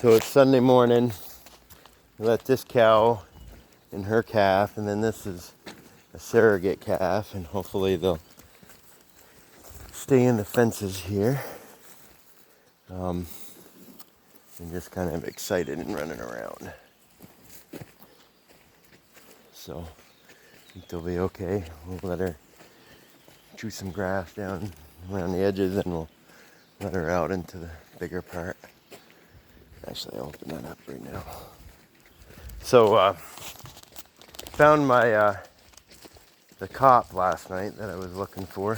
So it's Sunday morning. We let this cow and her calf, and then this is a surrogate calf, and hopefully they'll stay in the fences here. And just kind of excited and running around. So I think they'll be okay. We'll let her chew some grass down around the edges, and we'll let her out into the bigger part. Actually, I'll open that up right now. So, found my the cop last night that I was looking for,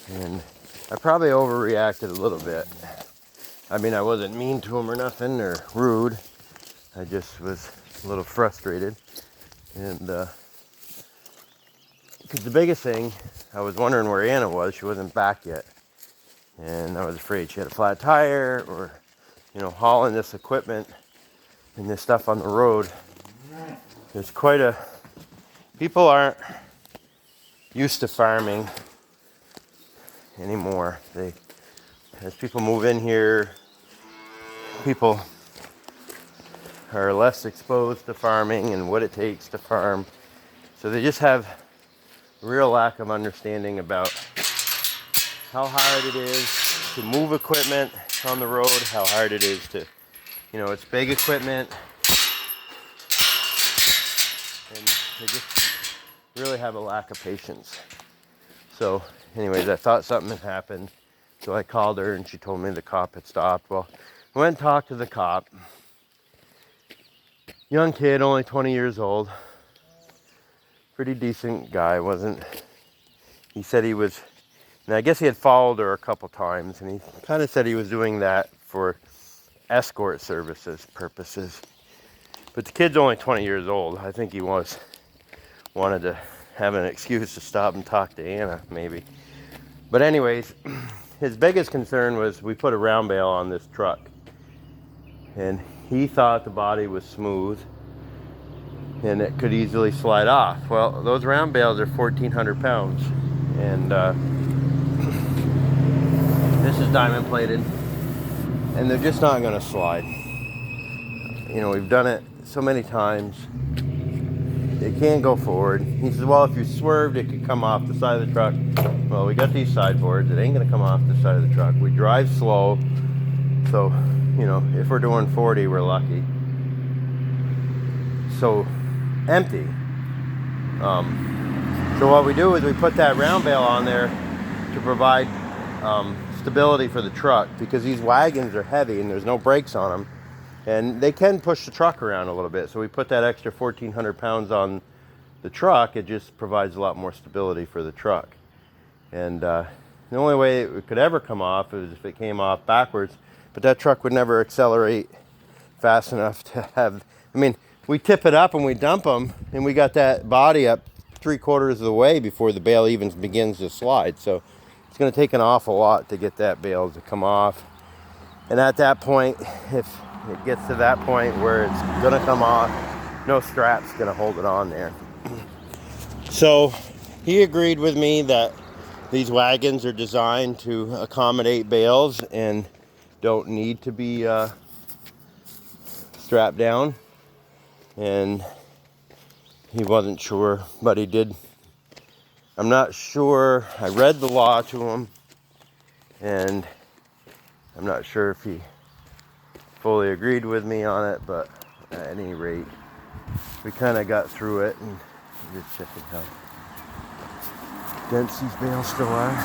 and I probably overreacted a little bit. I mean, I wasn't mean to him or nothing or rude. I just was a little frustrated, and because the biggest thing, I was wondering where Anna was. She wasn't back yet, and I was afraid she had a flat tire, or hauling this equipment and this stuff on the road. There's people aren't used to farming anymore. As people move in here, people are less exposed to farming and what it takes to farm. So they just have a real lack of understanding about how hard it is to move equipment on the road, how hard it is to, it's big equipment, and they just really have a lack of patience. So anyways, I thought something had happened, so I called her and she told me the cop had stopped. Well, I went and talked to the cop. Young kid, only 20 years old. Pretty decent guy, he said he was, and I guess he had followed her a couple times, and he kind of said he was doing that for escort services purposes. But the kid's only 20 years old. I think he wanted to have an excuse to stop and talk to Anna, maybe. But anyways, his biggest concern was we put a round bale on this truck, and he thought the body was smooth and it could easily slide off. Well, those round bales are 1,400 pounds, and this is diamond plated, and they're just not going to slide. We've done it so many times. It can't go forward. He says, well, if you swerved, it could come off the side of the truck. Well, we got these sideboards. It ain't going to come off the side of the truck. We drive slow, so, if we're doing 40, we're lucky. So, empty. So what we do is we put that round bale on there to provide stability for the truck, because these wagons are heavy and there's no brakes on them, and they can push the truck around a little bit. So we put that extra 1,400 pounds on the truck. It just provides a lot more stability for the truck. And the only way it could ever come off is if it came off backwards, but that truck would never accelerate fast enough to have, we tip it up and we dump them, and we got that body up 3/4 of the way before the bale even begins to slide. So it's going to take an awful lot to get that bale to come off. And at that point, if it gets to that point where it's going to come off, no strap's going to hold it on there. So he agreed with me that these wagons are designed to accommodate bales and don't need to be strapped down. And he wasn't sure, but he did. I'm not sure. I read the law to him, and I'm not sure if he fully agreed with me on it, but at any rate, we kind of got through it. And just checking how dense these bales still are.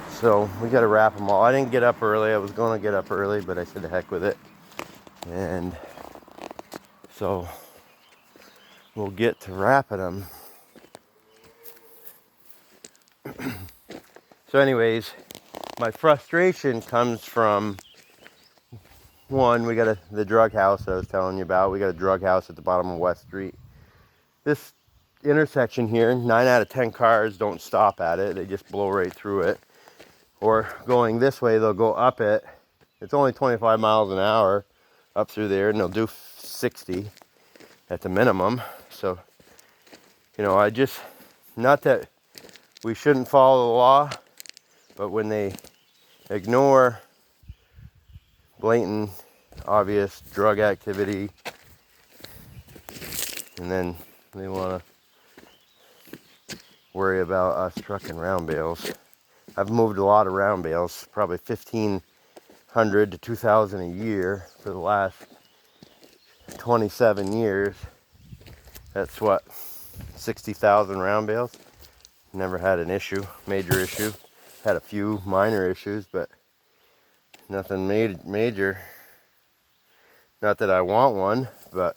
So we got to wrap them all. I didn't get up early. I was going to get up early, but I said the heck with it. And so we'll get to wrapping them. So anyways, my frustration comes from, one, we got the drug house that I was telling you about. We got a drug house at the bottom of West Street. This intersection here, 9 out of 10 cars don't stop at it. They just blow right through it. Or going this way, they'll go up it. It's only 25 miles an hour up through there, and they'll do 60 at the minimum. So, not that we shouldn't follow the law, but when they ignore blatant obvious drug activity, and then they want to worry about us trucking round bales. I've moved a lot of round bales, probably 1,500 to 2,000 a year for the last 27 years. That's what, 60,000 round bales. Never had an issue, major issue. Had a few minor issues, but nothing major. Not that I want one, but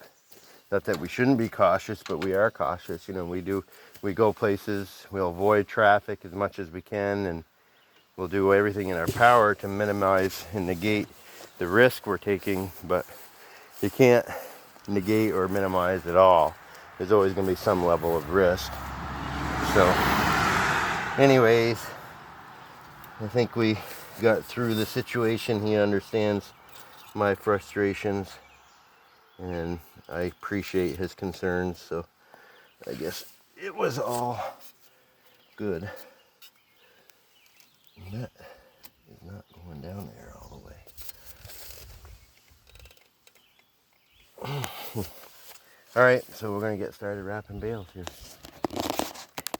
not that we shouldn't be cautious, but we are cautious. You know, we go places, we'll avoid traffic as much as we can, and we'll do everything in our power to minimize and negate the risk we're taking, but you can't negate or minimize it all. There's always going to be some level of risk. So anyways, I think we got through the situation. He understands my frustrations, and I appreciate his concerns, so I guess it was all good. And that is not going down there all the way. All right, so we're going to get started wrapping bales here.